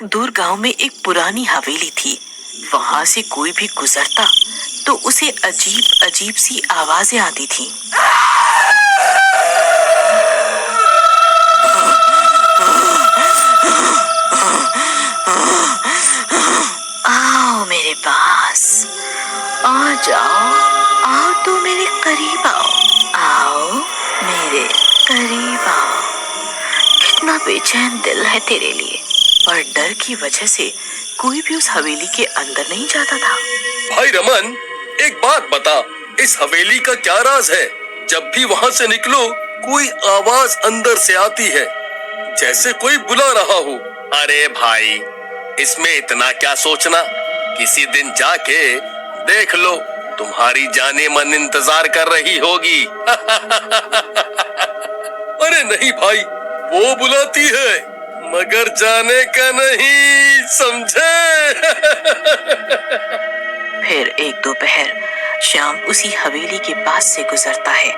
एक दूर गांव में एक पुरानी हवेली थी। वहां से कोई भी गुजरता तो उसे अजीब अजीब सी आवाजें आती थी। आओ मेरे पास, आ जाओ, आओ तो मेरे करीब आओ, आओ मेरे करीब आओ। कितना बेचैन दिल है तेरे लिए। पर डर की वजह से कोई भी उस हवेली के अंदर नहीं जाता था। भाई रमन, एक बात बता, इस हवेली का क्या राज है? जब भी वहाँ से निकलो कोई आवाज अंदर से आती है, जैसे कोई बुला रहा हो। अरे भाई, इसमें इतना क्या सोचना, किसी दिन जाके देख लो, तुम्हारी जाने मन इंतजार कर रही होगी। अरे नहीं भाई, वो बुलाती है मगर जाने का नहीं, समझे? फिर एक दोपहर श्याम उसी हवेली के पास से गुजरता है।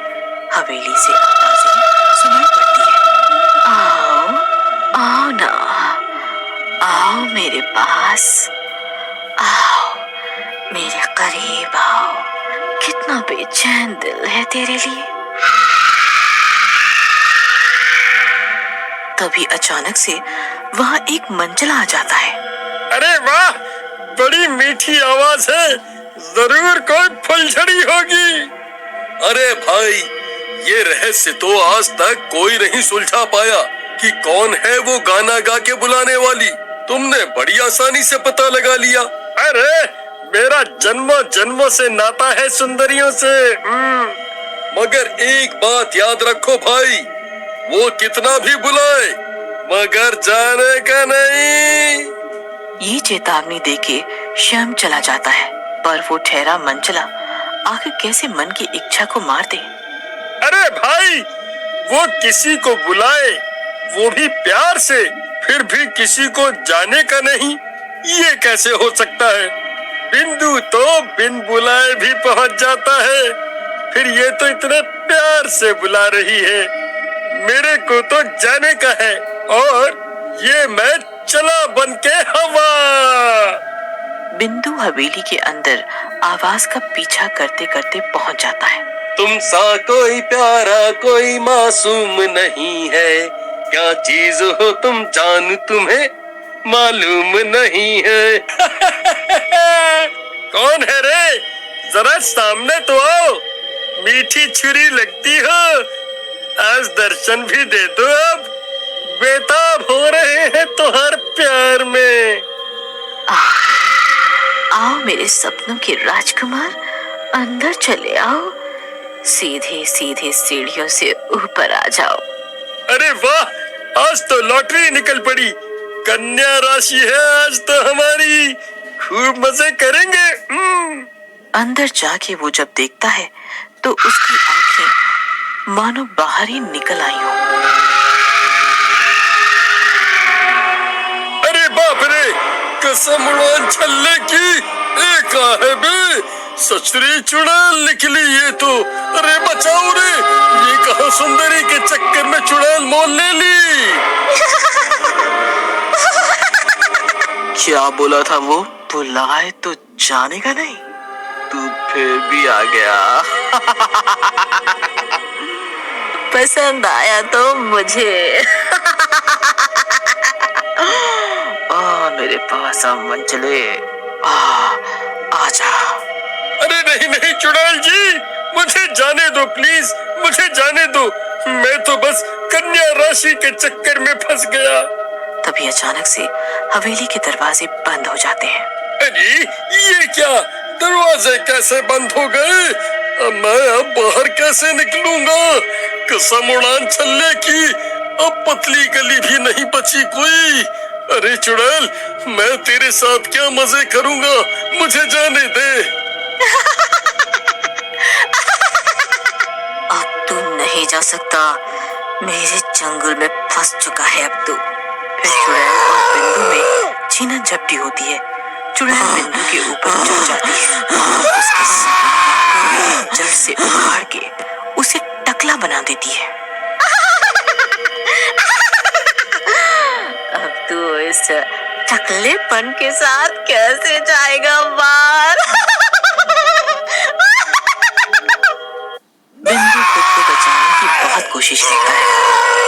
हवेली से आवाजें सुनाई पड़ती है। आओ, आओ ना, आओ मेरे पास, आओ मेरे करीब आओ। कितना बेचैन दिल है तेरे लिए। तभी अचानक से वहां एक मंचला आ जाता है। अरे वाह, बड़ी मीठी आवाज है, जरूर कोई फुलझड़ी होगी। अरे भाई, ये रहस्य तो आज तक कोई नहीं सुलझा पाया कि कौन है वो गाना गा के बुलाने वाली। तुमने बड़ी आसानी से पता लगा लिया। अरे मेरा जन्मों जन्मों से नाता है सुंदरियों से। मगर एक बात याद रखो भाई, वो कितना भी बुलाए मगर जाने का नहीं। ये चेतावनी देके श्याम चला जाता है, पर वो ठहरा मंचला आखिर कैसे मन की इच्छा को मार दे। अरे भाई, वो किसी को बुलाए, वो भी प्यार से, फिर भी किसी को जाने का नहीं, ये कैसे हो सकता है? बिंदु तो बिन बुलाए भी पहुंच जाता है, फिर ये तो इतने प्यार से बुला रही है। मेरे को तो जाने का है और ये मैं चला बन के हवा। बिंदु हवेली के अंदर आवाज का पीछा करते करते पहुंच जाता है। तुम सा कोई प्यारा कोई मासूम नहीं है, क्या चीज हो तुम जान तुम्हें मालूम नहीं है। कौन है रे? जरा सामने तो आओ, मीठी छुरी लगती हो, आज दर्शन भी दे दो। अब बेताब हो रहे हैं तो हर प्यार में। आओ मेरे सपनों के राजकुमार, अंदर चले आओ, सीधे सीधे सीढ़ियों से ऊपर आ जाओ। अरे वाह, आज तो लॉटरी निकल पड़ी, कन्या राशि है आज तो हमारी, खूब मजे करेंगे। अंदर जाके वो जब देखता है तो उसकी आंखें मानो बाहर ही निकल आई हो। अरे बाप रे, कसम उड़ान छल्ले की, एक है बे, सचरी चुड़ैल निकली ये तो। अरे बचाओ रे, ये कहाँ सुंदरी के चक्कर में चुड़ैल मोल ले ली। क्या बोला था वो? बुलाए तो जाने का नहीं, तू फिर भी आ गया। पसंद आया तो मुझे। मेरे पास आ मंचले, आजा। अरे नहीं नहीं चुड़ैल जी, मुझे जाने दो प्लीज, मुझे जाने दो, मैं तो बस कन्या राशि के चक्कर में फंस गया। तभी अचानक से हवेली के दरवाजे बंद हो जाते हैं। अरे ये क्या, दरवाजे कैसे बंद हो गए? मैं अब बाहर कैसे निकलूंगा? कसम उड़ान छल्ले की, अब पतली गली भी नहीं बची कोई। अरे चुड़ैल, मैं तेरे साथ क्या मजे करूंगा, मुझे जाने दे। अब तू नहीं जा सकता, मेरे चंगुल में फंस चुका है अब तू। फिर चुड़ैल और बिंदु में छीना झपटी होती है। चुड़ैल बिंदु के ऊपर चढ़ जाती है, उसके सांप को जड़ से उखाड़ के उसे टकला बना देती है। अब तू इस टकलेपन के साथ कैसे जाएगा बाहर? बिंदु खुद को बचाने की बहुत कोशिश करता है,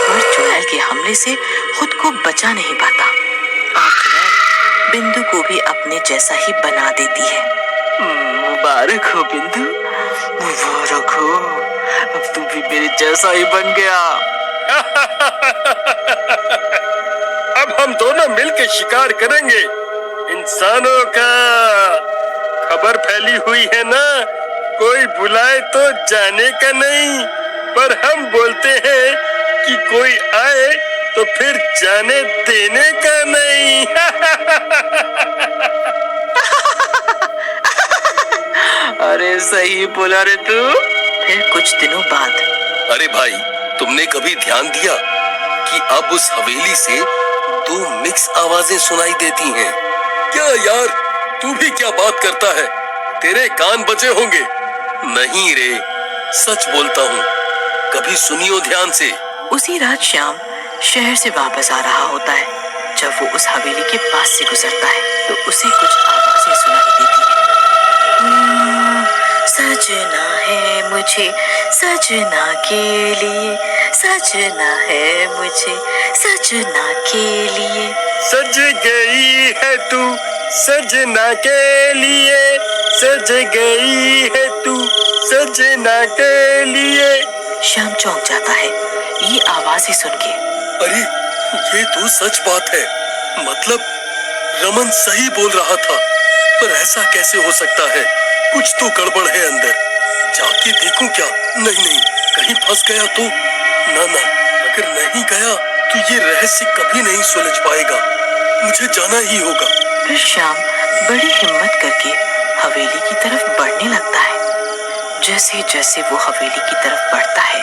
पर चुड़ैल के हमले से खुद को बचा नहीं पाता और चुड़ैल बिंदु को भी अपने जैसा ही बना देती है। मुबारक हो बिंदु, मुबारक हो, अब तू भी मेरे जैसा ही बन गया। अब हम दोनों मिलकर शिकार करेंगे। इंसानों का खबर फैली हुई है ना, कोई बुलाए तो जाने का नहीं, पर हम बोलते हैं कि कोई आए तो फिर जाने देने का नहीं। अरे सही बोला रे तू। फिर कुछ दिनों बाद, अरे भाई, तुमने कभी ध्यान दिया कि अब उस हवेली से दो मिक्स आवाजें सुनाई देती हैं? क्या यार, तू भी क्या बात करता है? तेरे कान बजे होंगे। नहीं रे, सच बोलता हूँ, कभी सुनियो ध्यान से। उसी रात श्याम शहर से वापस आ रहा होता है। जब वो उस हवेली के पास से गुजरता है तो उसे कुछ आवाजें सुनाई देती हैं। सजना है मुझे सजना के लिए, सजना है मुझे सजना के लिए। सज गई है तू सजना के लिए, सज गई है तू सजना के लिए। श्याम चौंक जाता है ये आवाजें सुन के। अरे, ये तो सच बात है। मतलब रमन सही बोल रहा था, पर ऐसा कैसे हो सकता है? कुछ तो गड़बड़ है अंदर। जाके देखूं क्या? नहीं, कहीं फंस गया तो? ना, अगर नहीं गया तो ये रहस्य कभी नहीं सुलझ पाएगा। मुझे जाना ही होगा। फिर श्याम बड़ी हिम्मत करके हवेली की तरफ बढ़ने लगता है। जैसे जैसे वो हवेली की तरफ बढ़ता है,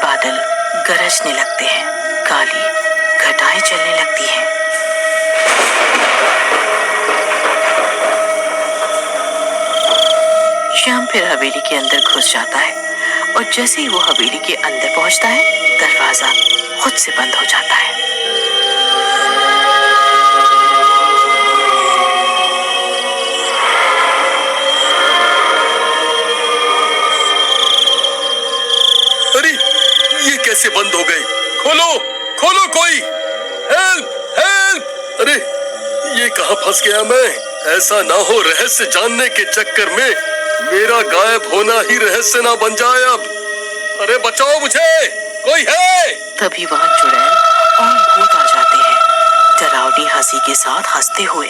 बादल गरजने लगते हैं, काली घटाएं चलने लगती हैं। श्याम फिर हवेली के अंदर घुस जाता है और जैसे ही वो हवेली के अंदर पहुंचता है, दरवाजा खुद से बंद हो जाता है। अरे, ये कैसे बंद हो गए? खोलो कोई, हेल्प! अरे, ये कहाँ फंस गया मैं? ऐसा ना हो रहस्य जानने के चक्कर में मेरा गायब होना ही रहस्य ना बन जाए अब। अरे बचाओ मुझे, कोई है? तभी वहाँ चुड़ैल और भूत आ जाते हैं, डरावनी हंसी के साथ हंसते हुए।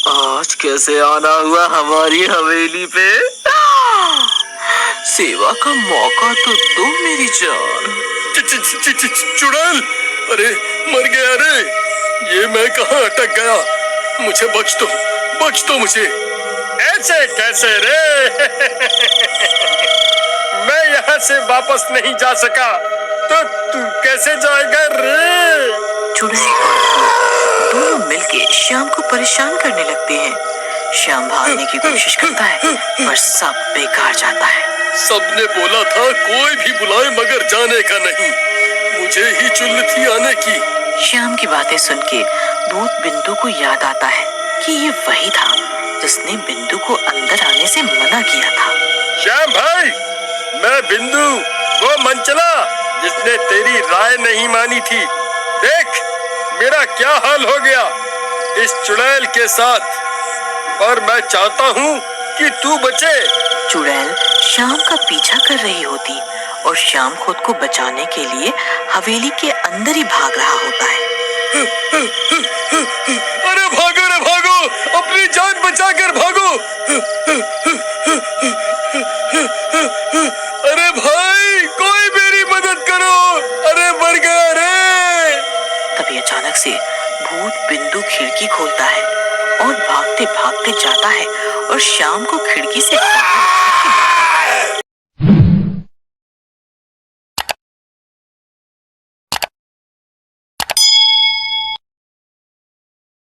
आज कैसे आना हुआ हमारी हवेली पे? सेवा का मौका तो दो मेरी जान। चुड़ैल, अरे मर गया रे। ये मैं कहाँ अटक गया? मुझे बच तो मुझे। ऐसे कैसे रे? मैं यहाँ से वापस नहीं जा सका, तो तू कैसे जाएगा रे? चुड़ैल और भूत दोनों मिलके श्याम को परेशान करने लगते हैं। श्याम भागने की कोशिश करता है, पर सब बेकार जाता है। सबने बोला था कोई भी बुलाए मगर जाने का नहीं। मुझे ही चुल्ल थी आने की। श्याम की बातें सुन के भूत बिंदु को याद आता है कि ये वही था जिसने बिंदु को अंदर आने से मना किया था। श्याम भाई, मैं बिंदु, वो मनचला जिसने तेरी राय नहीं मानी थी। देख मेरा क्या हाल हो गया इस चुड़ैल के साथ, पर मैं चाहता हूँ कि तू बचे। चुड़ैल श्याम का पीछा कर रही होती और श्याम खुद को बचाने के लिए हवेली के अंदर ही भाग रहा होता है। अरे भागो रे भागो, अपनी जान बचाकर भागो। अरे भाई, कोई मेरी मदद करो, अरे मर गया रे। तभी अचानक से भूत बिंदु खिड़की खोलता है और भागते भागते जाता है और श्याम को खिड़की से बाहर